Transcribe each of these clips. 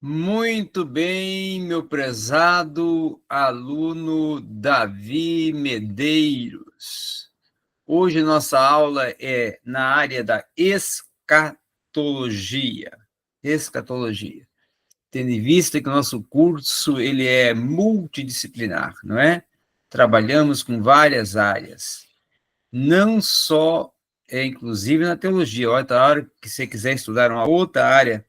Muito bem, meu prezado aluno Davi Medeiros. Hoje nossa aula é na área da escatologia. Escatologia. Tendo em vista que o nosso curso ele é multidisciplinar, não é? Trabalhamos com várias áreas. Não só, inclusive na teologia. Outra hora que você quiser estudar uma outra área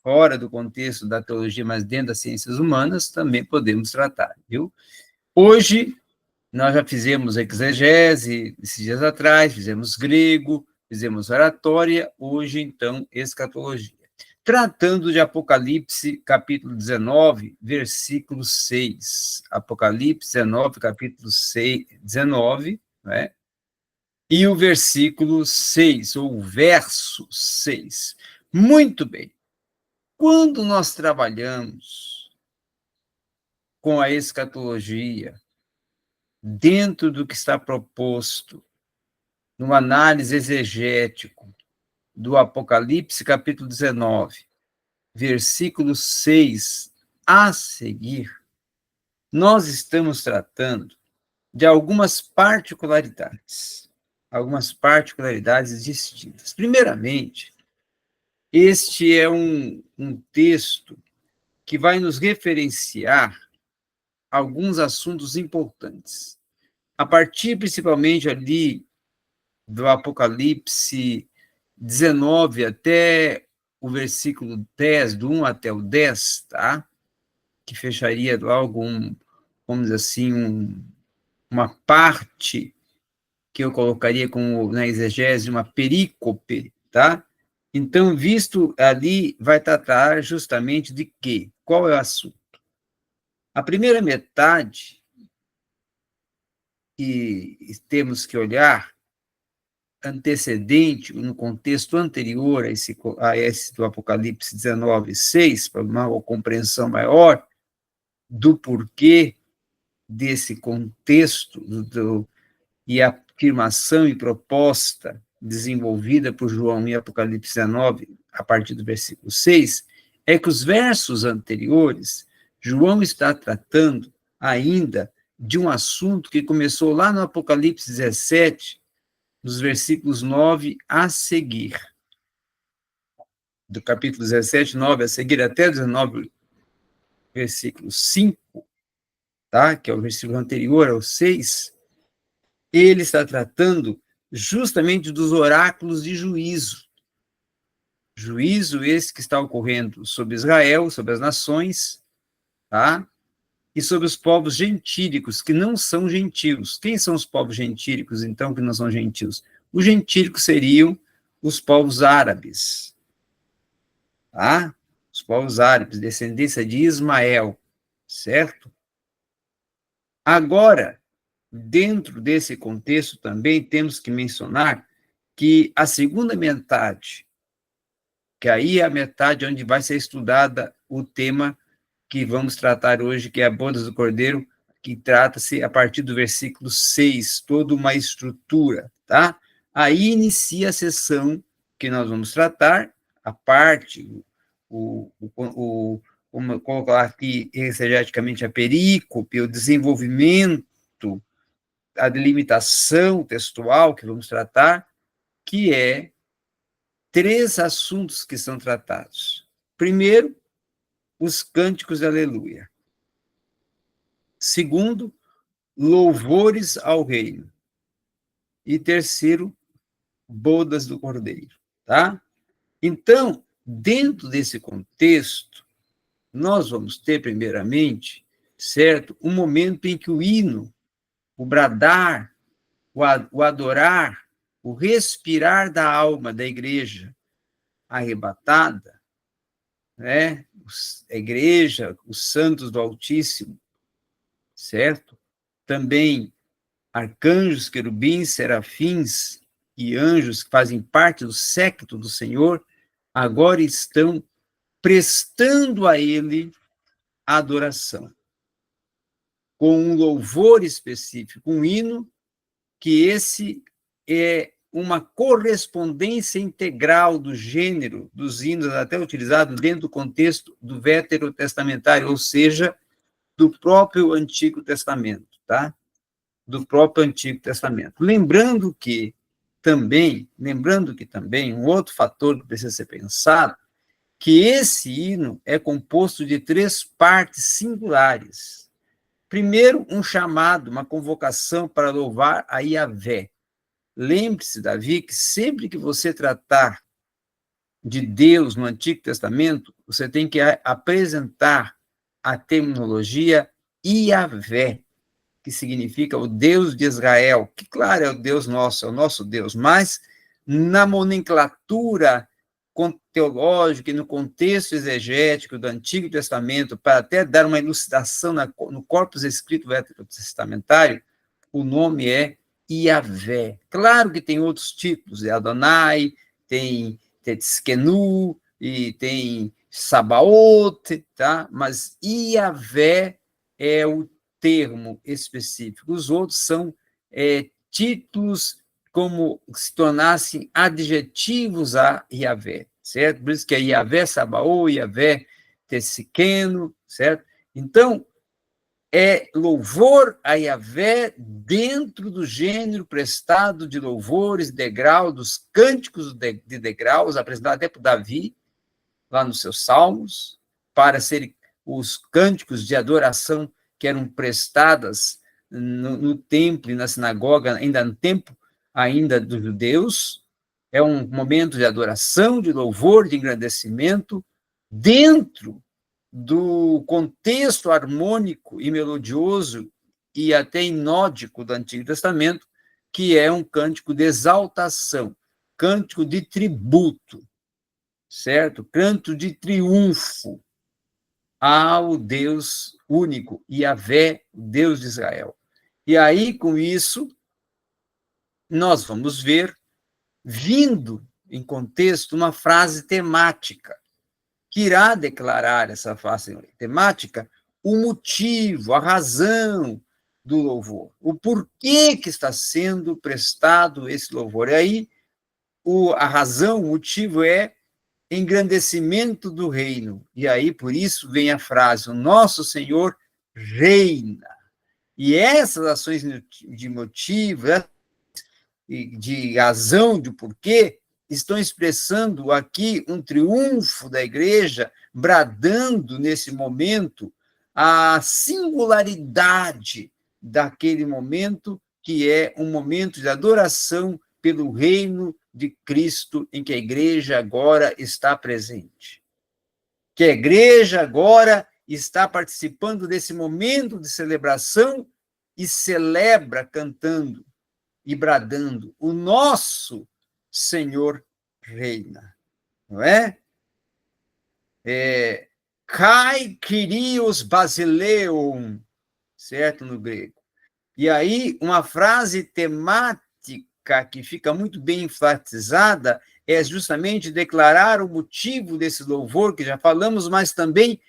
fora do contexto da teologia, mas dentro das ciências humanas, também podemos tratar, viu? Hoje, nós já fizemos exegese, esses dias atrás, fizemos grego, fizemos oratória, hoje, então, escatologia. Tratando de Apocalipse, capítulo 19, versículo 6. Apocalipse 19, capítulo 6, 19, né? E o versículo 6, ou o verso 6. Muito bem. Quando nós trabalhamos com a escatologia, dentro do que está proposto, numa análise exegética do Apocalipse, capítulo 19, versículo 6 a seguir, nós estamos tratando de algumas particularidades distintas. Primeiramente, este é um texto que vai nos referenciar alguns assuntos importantes. A partir, principalmente, ali do Apocalipse 19 até o versículo 10, do 1 até o 10, tá? Que fecharia logo vamos dizer assim, uma parte que eu colocaria como, na exegese, uma perícope, tá? Então, visto ali, vai tratar justamente de quê? Qual é o assunto? A primeira metade que temos que olhar, antecedente, no contexto anterior a esse do Apocalipse 19, 6, para uma compreensão maior do porquê desse contexto e a afirmação e proposta desenvolvida por João em Apocalipse 19, a partir do versículo 6, é que os versos anteriores, João está tratando ainda de um assunto que começou lá no Apocalipse 17, dos versículos 9 a seguir. Do capítulo 17, 9 a seguir, até 19, versículo 5, tá? Que é o versículo anterior ao 6, ele está tratando justamente dos oráculos de juízo. Juízo esse que está ocorrendo sobre Israel, sobre as nações, tá? E sobre os povos gentílicos, que não são gentios. Quem são os povos gentílicos, então, que não são gentios? Os gentílicos seriam os povos árabes, tá? Os povos árabes, descendência de Ismael, certo? Agora, dentro desse contexto, também temos que mencionar que a segunda metade, que aí é a metade onde vai ser estudada o tema que vamos tratar hoje, que é a bodas do Cordeiro, que trata-se a partir do versículo 6, toda uma estrutura, tá? Aí inicia a sessão que nós vamos tratar, a parte, vamos colocar aqui exegeticamente a perícope, o desenvolvimento, a delimitação textual que vamos tratar, que é 3 assuntos que são tratados. Primeiro, os cânticos de aleluia. Segundo, louvores ao reino. E terceiro, bodas do Cordeiro, tá? Então, dentro desse contexto, nós vamos ter, primeiramente, certo, um momento em que o hino, o bradar, o adorar, o respirar da alma da igreja arrebatada, né? A igreja, os santos do Altíssimo, certo? Também arcanjos, querubins, serafins e anjos que fazem parte do séquito do Senhor, agora estão prestando a ele adoração, com um louvor específico, um hino, que esse é uma correspondência integral do gênero dos hinos até utilizado dentro do contexto do veterotestamentário, ou seja, do próprio Antigo Testamento, tá? Do próprio Antigo Testamento. Lembrando que também, um outro fator que precisa ser pensado, que esse hino é composto de 3 partes singulares. Primeiro, um chamado, uma convocação para louvar a Yahvé. Lembre-se, Davi, que sempre que você tratar de Deus no Antigo Testamento, você tem que apresentar a terminologia Yahvé, que significa o Deus de Israel, que, claro, é o Deus nosso, é o nosso Deus, mas na nomenclatura teológica e no contexto exegético do Antigo Testamento, para até dar uma elucidação no corpus escrito veterotestamentário, o nome é Yahvé. Claro que tem outros tipos, é Adonai, tem Tzkenu, e tem Sabaoth, tá? Mas Yahvé é o termo específico. Os outros são títulos como se tornassem adjetivos a Yahvé, certo? Por isso que é Yahvé Sabaoth, Yahvé Tzkenu, certo? Então, é louvor a Yahvé dentro do gênero prestado de louvores, degrau, dos cânticos de degraus, apresentado até por Davi, lá nos seus salmos, para serem os cânticos de adoração que eram prestadas no templo e na sinagoga, ainda no tempo ainda dos judeus. É um momento de adoração, de louvor, de engrandecimento, dentro do contexto harmônico e melodioso e até inódico do Antigo Testamento, que é um cântico de exaltação, cântico de tributo, certo? Canto de triunfo ao Deus único, Yahvé, Deus de Israel. E aí, com isso, nós vamos ver, vindo em contexto, uma frase temática, que irá declarar essa frase temática o motivo, a razão do louvor, o porquê que está sendo prestado esse louvor. E aí, a razão, o motivo é engrandecimento do reino. E aí, por isso, vem a frase, o nosso Senhor reina. E essas ações de motivo, de razão, de porquê, estão expressando aqui um triunfo da igreja, bradando nesse momento a singularidade daquele momento, que é um momento de adoração pelo reino de Cristo, em que a igreja agora está presente. Que a igreja agora está participando desse momento de celebração e celebra cantando e bradando: o nosso Senhor reina, não é? Kai Kyrios Basileum, certo, no grego. E aí, uma frase temática que fica muito bem enfatizada é justamente declarar o motivo desse louvor, que já falamos, mas também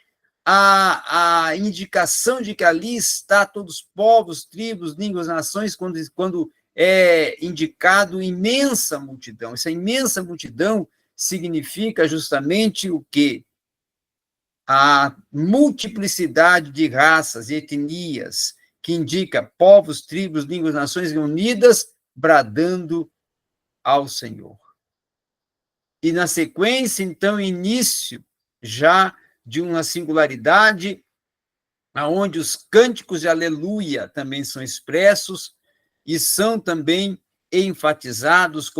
a indicação de que ali está todos os povos, tribos, línguas, nações, quando é indicado imensa multidão. Essa imensa multidão significa justamente o quê? A multiplicidade de raças e etnias, que indica povos, tribos, línguas, nações reunidas, bradando ao Senhor. E na sequência, então, início já de uma singularidade, aonde os cânticos de aleluia também são expressos e são também enfatizados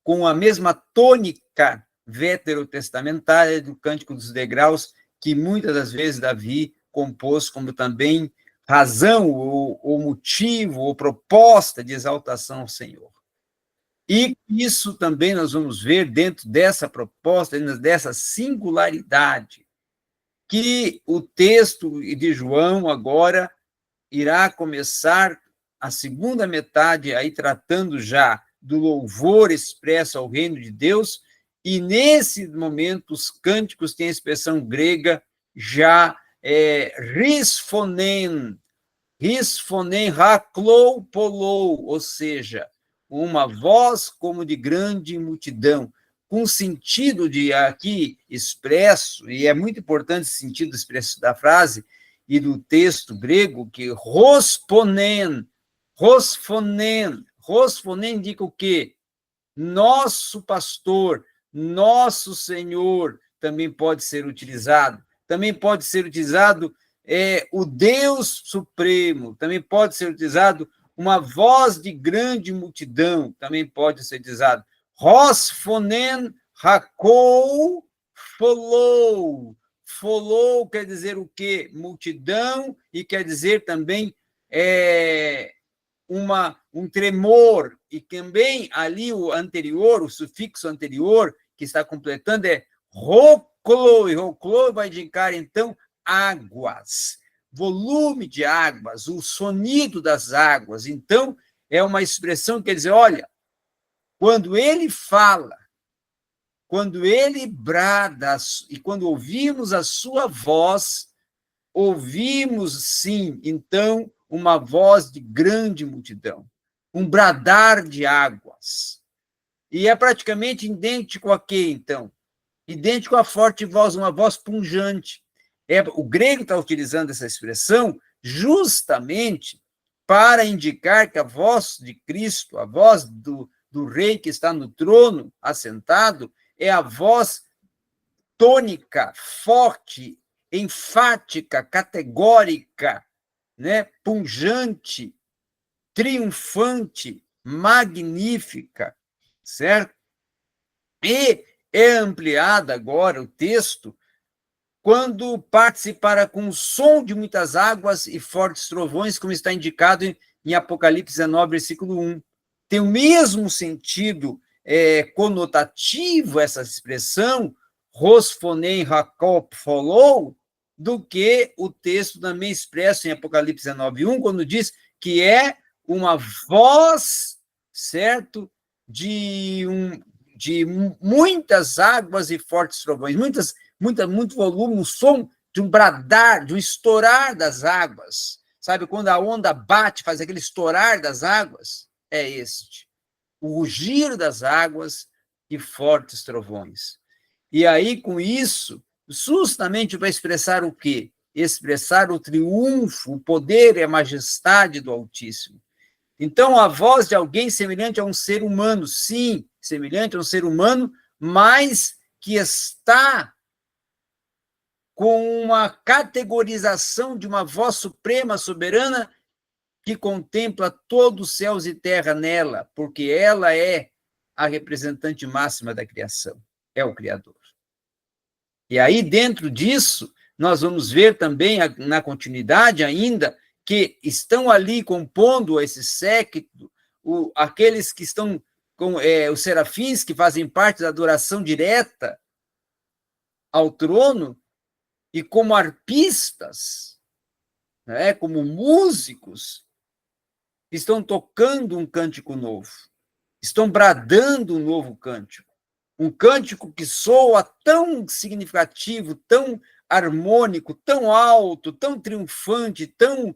com a mesma tônica veterotestamentária do Cântico dos Degraus, que muitas das vezes Davi compôs como também razão, ou motivo, ou proposta de exaltação ao Senhor. E isso também nós vamos ver dentro dessa proposta, dessa singularidade, que o texto de João agora irá começar a segunda metade, aí tratando já do louvor expresso ao reino de Deus, e nesse momento os cânticos têm a expressão grega já risfonen, haklou polou, ou seja, uma voz como de grande multidão, com sentido de aqui expresso, e é muito importante esse sentido expresso da frase e do texto grego, que rosponen indica o quê? Nosso pastor, nosso Senhor, também pode ser utilizado. Também pode ser utilizado o Deus Supremo, também pode ser utilizado uma voz de grande multidão, também pode ser utilizado. Rosfonen hakou folou. Folou quer dizer o quê? Multidão, e quer dizer também um tremor, e também ali o anterior, o sufixo anterior, que está completando, é roclo, e roclo vai indicar, então, águas, volume de águas, o sonido das águas. Então, é uma expressão que quer dizer, olha, quando ele fala, quando ele brada, e quando ouvimos a sua voz, ouvimos, sim, então, uma voz de grande multidão, um bradar de águas. E é praticamente idêntico a quê, então? Idêntico à forte voz, uma voz pungente. O grego está utilizando essa expressão justamente para indicar que a voz de Cristo, a voz do rei que está no trono, assentado, é a voz tônica, forte, enfática, categórica, né? Pungente, triunfante, magnífica, certo? E é ampliada agora o texto quando participará com o som de muitas águas e fortes trovões, como está indicado em Apocalipse 19, versículo 1. Tem o mesmo sentido conotativo, essa expressão, Rosfonem Hakop Folou, do que o texto também expresso em Apocalipse 19, 1, quando diz que é uma voz, certo, de muitas águas e fortes trovões, muito volume, um som de um bradar, de um estourar das águas. Sabe, quando a onda bate, faz aquele estourar das águas? É este. O rugir das águas e fortes trovões. E aí, com isso, justamente vai expressar o quê? Expressar o triunfo, o poder e a majestade do Altíssimo. Então, a voz de alguém semelhante a um ser humano, sim, semelhante a um ser humano, mas que está com uma categorização de uma voz suprema, soberana, que contempla todos os céus e terra nela, porque ela é a representante máxima da criação, é o Criador. E aí, dentro disso, nós vamos ver também, na continuidade ainda, que estão ali compondo esse séquito, aqueles que estão com os serafins, que fazem parte da adoração direta ao trono, e como arpistas, né, como músicos, estão tocando um cântico novo, estão bradando um novo cântico, um cântico que soa tão significativo, tão harmônico, tão alto, tão triunfante, tão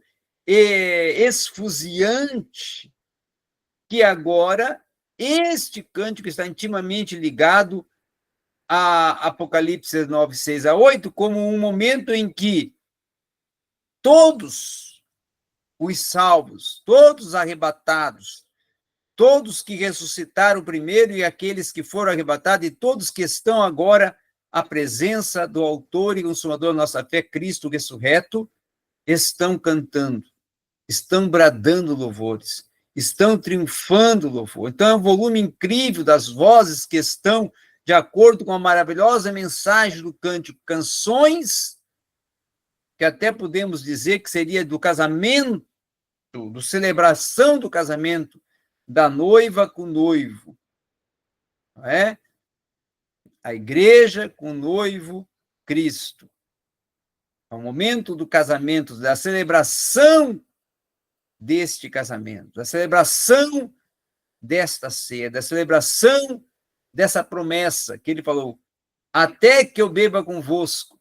esfuziante, que agora este cântico está intimamente ligado a Apocalipse 9, 6 a 8, como um momento em que todos os salvos, todos os arrebatados, todos que ressuscitaram primeiro e aqueles que foram arrebatados, e todos que estão agora à presença do autor e consumador da nossa fé, Cristo ressurreto, estão cantando, estão bradando louvores, estão triunfando louvor. Então, é um volume incrível das vozes que estão de acordo com a maravilhosa mensagem do cântico, canções que até podemos dizer que seria do casamento, do celebração do casamento da noiva com o noivo, não é? A igreja com o noivo Cristo. É o momento do casamento, da celebração deste casamento, da celebração desta ceia, da celebração dessa promessa que ele falou, até que eu beba convosco.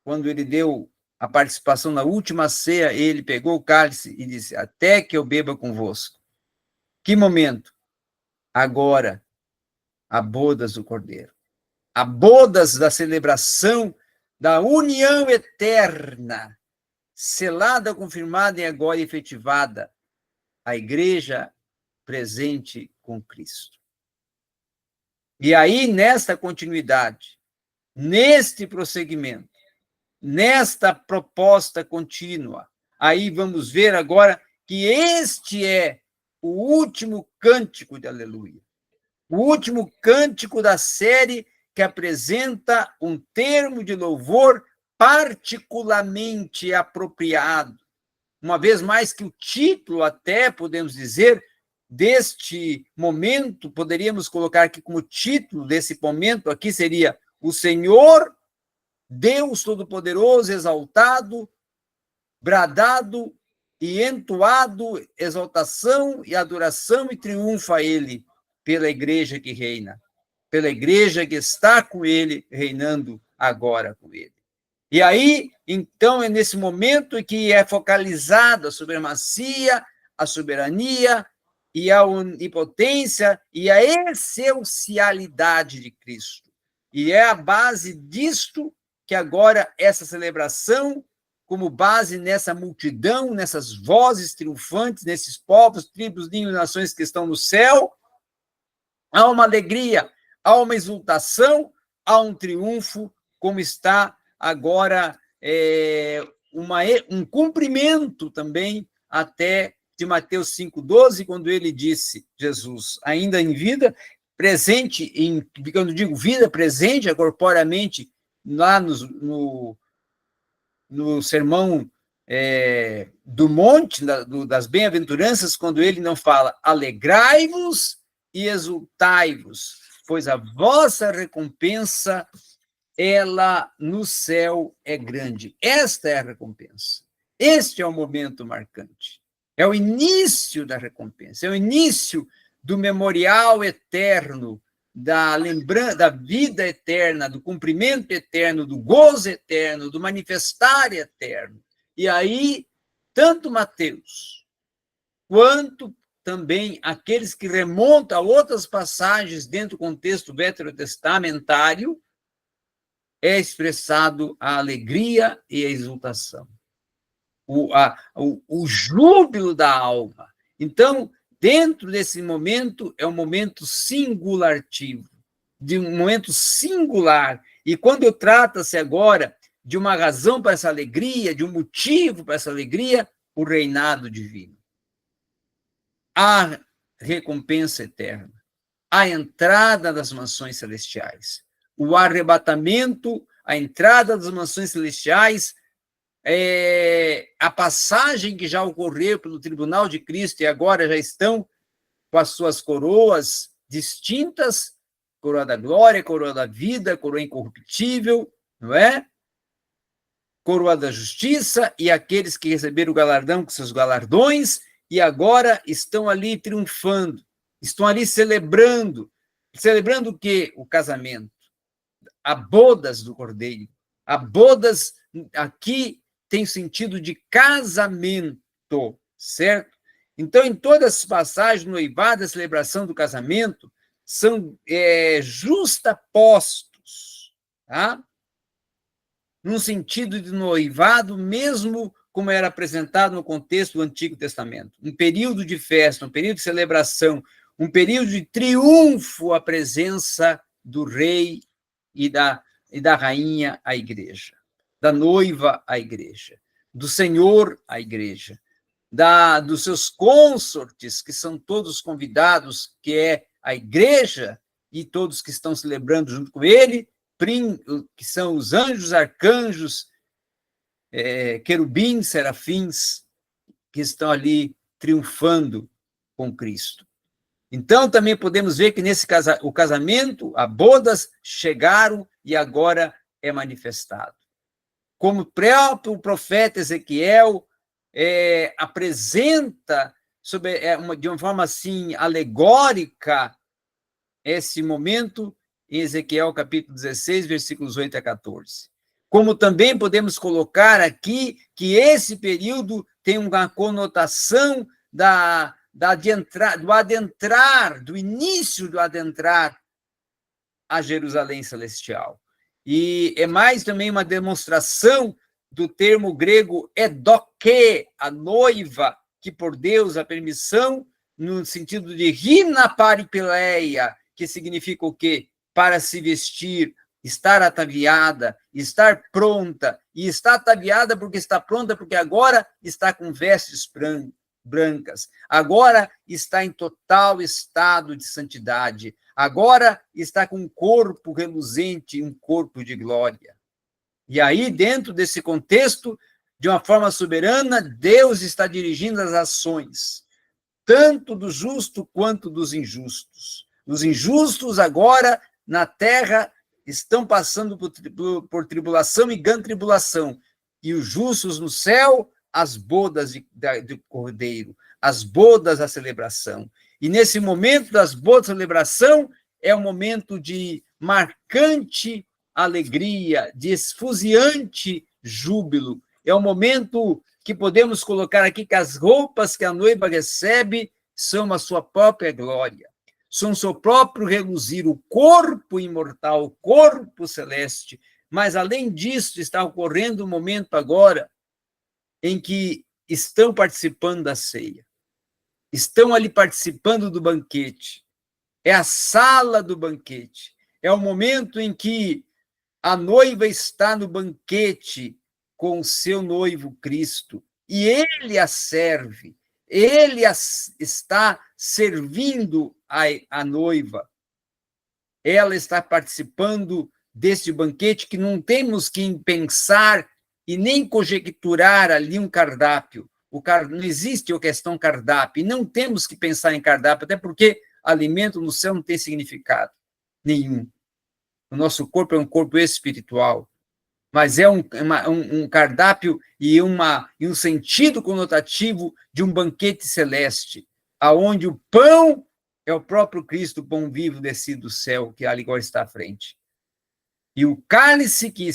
Quando ele deu a participação na última ceia, ele pegou o cálice e disse, até que eu beba convosco. Que momento? Agora, a bodas do Cordeiro. A bodas da celebração da união eterna, selada, confirmada e agora efetivada. A igreja presente com Cristo. E aí, nesta continuidade, neste prosseguimento, nesta proposta contínua, aí vamos ver agora que este é o último cântico de Aleluia. O último cântico da série que apresenta um termo de louvor particularmente apropriado. Uma vez mais que o título, até podemos dizer, deste momento, poderíamos colocar aqui como título desse momento, aqui seria o Senhor, Deus Todo-Poderoso, exaltado, bradado e entoado, exaltação e adoração e triunfo a Ele, pela igreja que reina, pela igreja que está com Ele, reinando agora com Ele. E aí, então, é nesse momento que é focalizada a supremacia, a soberania e a onipotência e a essencialidade de Cristo. E é a base disto que agora essa celebração, como base nessa multidão, nessas vozes triunfantes, nesses povos, tribos, línguas e nações que estão no céu, há uma alegria, há uma exultação, há um triunfo, como está agora um cumprimento também até de Mateus 5,12, quando ele disse, Jesus, ainda em vida, presente, quando digo vida, presente corporeamente, lá no sermão do monte, das bem-aventuranças, quando ele não fala, alegrai-vos e exultai-vos, pois a vossa recompensa, ela no céu é grande. Esta é a recompensa. Este é o momento marcante. É o início da recompensa, é o início do memorial eterno, da lembrança, da vida eterna, do cumprimento eterno, do gozo eterno, do manifestar eterno. E aí, tanto Mateus, quanto também aqueles que remontam a outras passagens dentro do contexto veterotestamentário, é expressado a alegria e a exultação, o júbilo da alma. Então, dentro desse momento, é um momento singulativo, de um momento singular. E quando trata-se agora de uma razão para essa alegria, de um motivo para essa alegria, o reinado divino. A recompensa eterna, a entrada das mansões celestiais, o arrebatamento, a entrada das mansões celestiais, a passagem que já ocorreu pelo tribunal de Cristo e agora já estão com as suas coroas distintas, coroa da glória, coroa da vida, coroa incorruptível, não é? Coroa da justiça, e aqueles que receberam o galardão com seus galardões, e agora estão ali triunfando, estão ali celebrando o quê? O casamento, a bodas do Cordeiro. A bodas aqui tem sentido de casamento, certo? Então, em todas as passagens, noivado e celebração do casamento, são justapostos, tá? Num sentido de noivado, mesmo como era apresentado no contexto do Antigo Testamento. Um período de festa, um período de celebração, um período de triunfo à presença do rei e da rainha à igreja, da noiva à igreja, do Senhor à igreja, dos seus consortes, que são todos convidados, que é a igreja, e todos que estão celebrando junto com ele, que são os anjos, arcanjos, querubins, serafins, que estão ali triunfando com Cristo. Então, também podemos ver que nesse o casamento, a bodas chegaram e agora é manifestado. Como o próprio profeta Ezequiel apresenta de uma forma assim alegórica esse momento em Ezequiel capítulo 16, versículos 8 a 14. Como também podemos colocar aqui que esse período tem uma conotação do início do adentrar a Jerusalém Celestial. E é mais também uma demonstração do termo grego edoque, a noiva, que por Deus a permissão, no sentido de rina paripileia, que significa o quê? Para se vestir, estar ataviada, estar pronta, e está ataviada porque está pronta, porque agora está com vestes brancas, agora está em total estado de santidade, agora está com um corpo reluzente, um corpo de glória. E aí, dentro desse contexto, de uma forma soberana, Deus está dirigindo as ações, tanto do justo quanto dos injustos. Os injustos agora, na terra, estão passando por tribulação e grande tribulação, e os justos no céu, as bodas do Cordeiro, as bodas da celebração. E nesse momento das bodas da celebração, é um momento de marcante alegria, de esfuziante júbilo. É um momento que podemos colocar aqui que as roupas que a noiva recebe são a sua própria glória, são o seu próprio reluzir, o corpo imortal, o corpo celeste. Mas, além disso, está ocorrendo um momento agora em que estão participando da ceia, estão ali participando do banquete. É a sala do banquete, é o momento em que a noiva está no banquete com o seu noivo Cristo, e ele a serve, ele está servindo a noiva. Ela está participando deste banquete que não temos que pensar e nem conjecturar ali um cardápio. Não existe a questão cardápio, e não temos que pensar em cardápio, até porque alimento no céu não tem significado nenhum. O nosso corpo é um corpo espiritual, mas é um cardápio e um sentido conotativo de um banquete celeste, aonde o pão é o próprio Cristo, o pão vivo descido do céu, que ali agora está à frente. E o cálice, que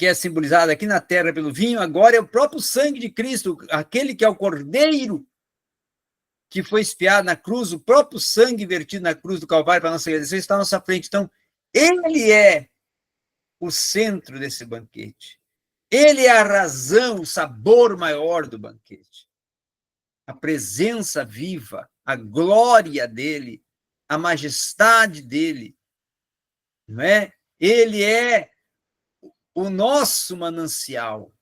é simbolizado aqui na terra pelo vinho, agora é o próprio sangue de Cristo, aquele que é o Cordeiro que foi expiado na cruz, o próprio sangue vertido na cruz do Calvário para a nossa redenção está à nossa frente. Então, ele é o centro desse banquete. Ele é a razão, o sabor maior do banquete. A presença viva, a glória dele, a majestade dele, não é? Ele é o nosso manancial.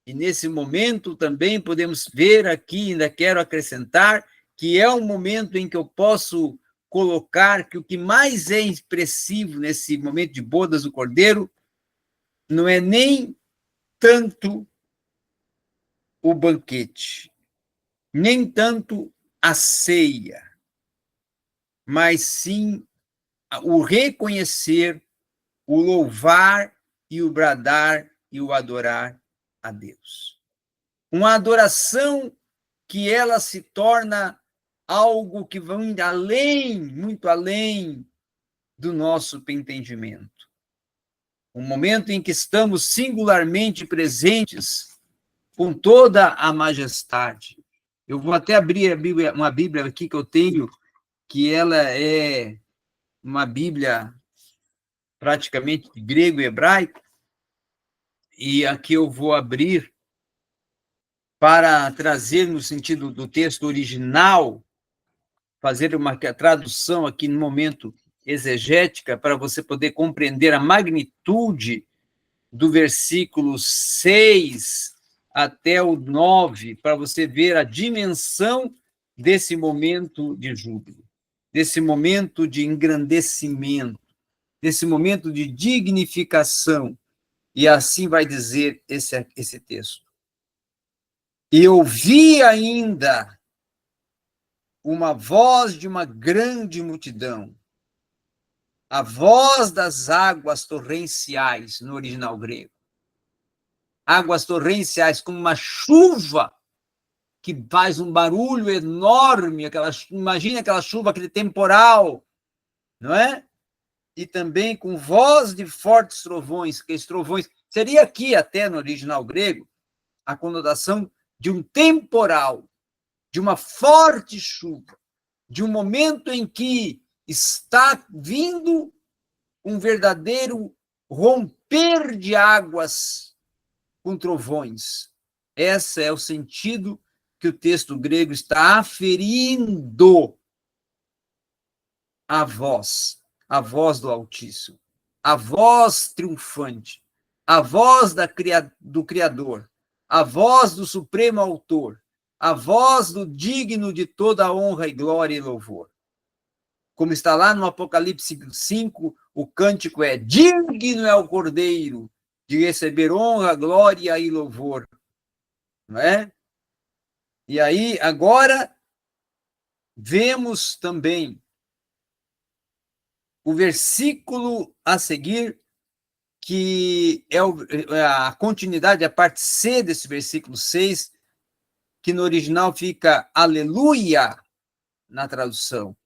E nesse momento também podemos ver aqui, ainda quero acrescentar, que é um momento em que eu posso colocar que o que mais é expressivo nesse momento de bodas do Cordeiro não é nem tanto o banquete, nem tanto a ceia, mas sim o reconhecer, o louvar e o bradar e o adorar a Deus. Uma adoração que ela se torna algo que vai além, muito além do nosso entendimento. Um momento em que estamos singularmente presentes com toda a majestade. Eu vou até abrir uma Bíblia aqui que eu tenho, que ela é uma Bíblia praticamente de grego e hebraico, e aqui eu vou abrir para trazer no sentido do texto original, fazer uma tradução aqui no momento exegética, para você poder compreender a magnitude do versículo 6 até o 9, para você ver a dimensão desse momento de júbilo, desse momento de engrandecimento, desse momento de dignificação. E assim vai dizer esse texto. Eu vi ainda uma voz de uma grande multidão, a voz das águas torrenciais, no original grego. Águas torrenciais, como uma chuva que faz um barulho enorme, imagina aquela chuva, aquele temporal, não é? E também com voz de fortes trovões, que trovões seria aqui até no original grego a conotação de um temporal, de uma forte chuva, de um momento em que está vindo um verdadeiro romper de águas com trovões. Esse é o sentido que o texto grego está aferindo à voz do Altíssimo, a voz triunfante, a voz do Criador, a voz do Supremo Autor, a voz do digno de toda a honra e glória e louvor. Como está lá no Apocalipse 5, o cântico é: digno é o Cordeiro de receber honra, glória e louvor. Não é? E aí, agora, vemos também o versículo a seguir, que é a continuidade, a parte C desse versículo 6, que no original fica aleluia na tradução.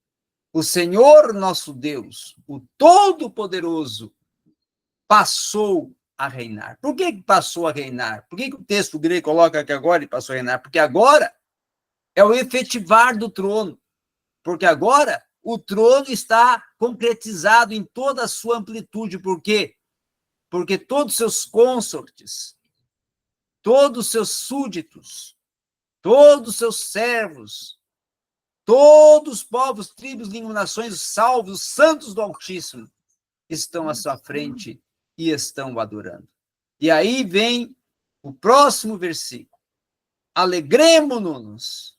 O Senhor nosso Deus, o Todo-Poderoso, passou a reinar. Por que passou a reinar? Por que o texto grego coloca que agora ele passou a reinar? Porque agora é o efetivar do trono. Porque agora o trono está concretizado em toda a sua amplitude. Por quê? Porque todos os seus consortes, todos os seus súditos, todos os seus servos, todos os povos, tribos, línguas, nações, os salvos, os santos do Altíssimo, estão à sua frente e estão o adorando. E aí vem o próximo versículo. Alegremo-nos,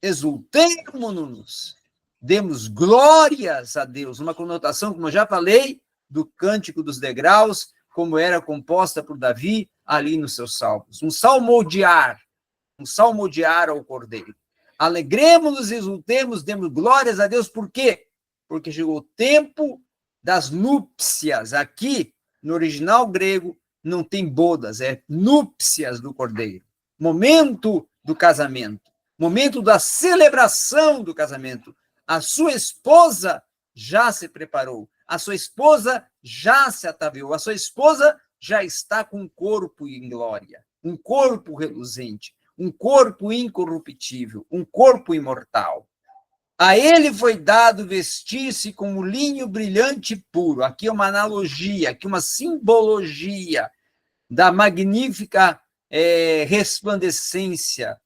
exultemo-nos, demos glórias a Deus. Uma conotação, como eu já falei, do Cântico dos Degraus, como era composta por Davi ali nos seus salmos. Um salmodiar ao Cordeiro. Alegremo-nos, exultemos, demos glórias a Deus. Por quê? Porque chegou o tempo das núpcias. Aqui, no original grego, não tem bodas, é núpcias do Cordeiro. Momento do casamento, momento da celebração do casamento. A sua esposa já se preparou, a sua esposa já se ataviou, a sua esposa já está com um corpo em glória, um corpo reluzente, um corpo incorruptível, um corpo imortal. A ele foi dado vestir-se com o linho brilhante e puro. Aqui é uma analogia, aqui uma simbologia da magnífica resplandecência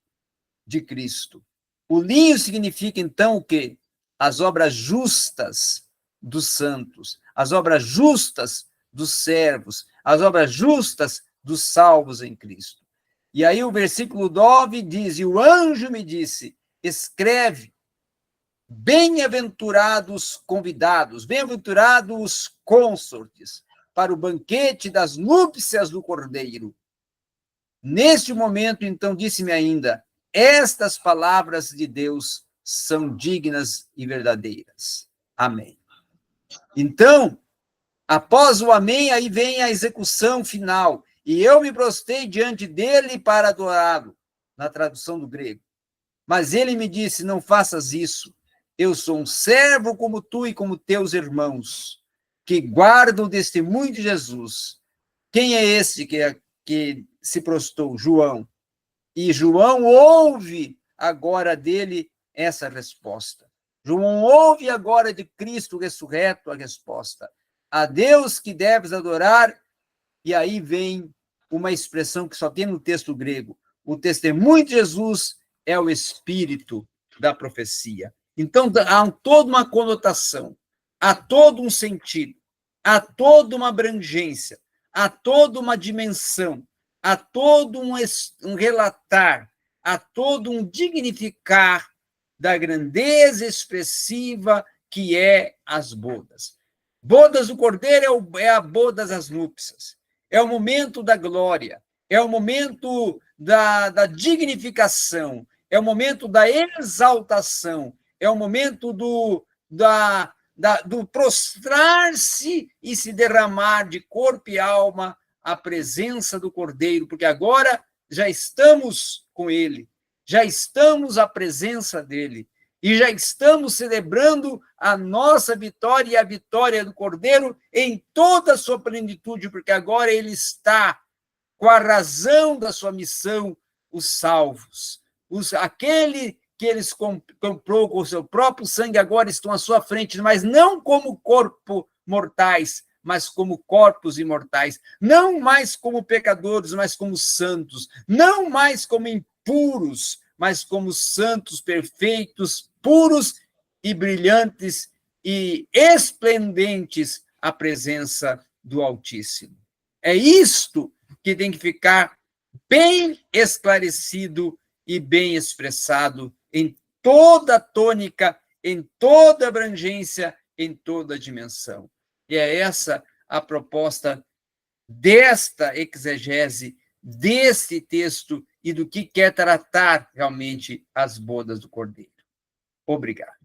de Cristo. O linho significa, então, o quê? As obras justas dos santos, as obras justas dos servos, as obras justas dos salvos em Cristo. E aí o versículo 9 diz: e o anjo me disse, escreve, bem-aventurados convidados, bem-aventurados consortes, para o banquete das núpcias do Cordeiro. Neste momento, então, disse-me ainda, estas palavras de Deus são dignas e verdadeiras. Amém. Então, após o amém, aí vem a execução final. E eu me prostrei diante dele para adorá-lo, na tradução do grego. Mas ele me disse, não faças isso. Eu sou um servo como tu e como teus irmãos, que guardam o testemunho de Jesus. Quem é esse que se prostrou? João. E João ouve agora dele essa resposta. João ouve agora de Cristo ressurreto a resposta. A Deus que deves adorar. E aí vem uma expressão que só tem no texto grego. O testemunho de Jesus é o espírito da profecia. Então, há toda uma conotação, há todo um sentido, há toda uma abrangência, há toda uma dimensão, há todo um relatar, há todo um dignificar da grandeza expressiva que é as bodas. Bodas do Cordeiro é a boda das núpcias, é o momento da glória, é o momento da dignificação, é o momento da exaltação, é o momento do prostrar-se e se derramar de corpo e alma à presença do Cordeiro, porque agora já estamos com ele, já estamos à presença dele, e já estamos celebrando a nossa vitória e a vitória do Cordeiro em toda a sua plenitude, porque agora ele está com a razão da sua missão, os salvos. aquele que eles comprou com o seu próprio sangue agora estão à sua frente, mas não como corpo mortais, mas como corpos imortais, não mais como pecadores, mas como santos, não mais como impuros, mas como santos perfeitos, puros e brilhantes e esplendentes à presença do Altíssimo. É isto que tem que ficar bem esclarecido e bem expressado em toda a tônica, em toda a abrangência, em toda a dimensão. E é essa a proposta desta exegese, deste texto e do que quer tratar realmente as bodas do Cordeiro. Obrigado.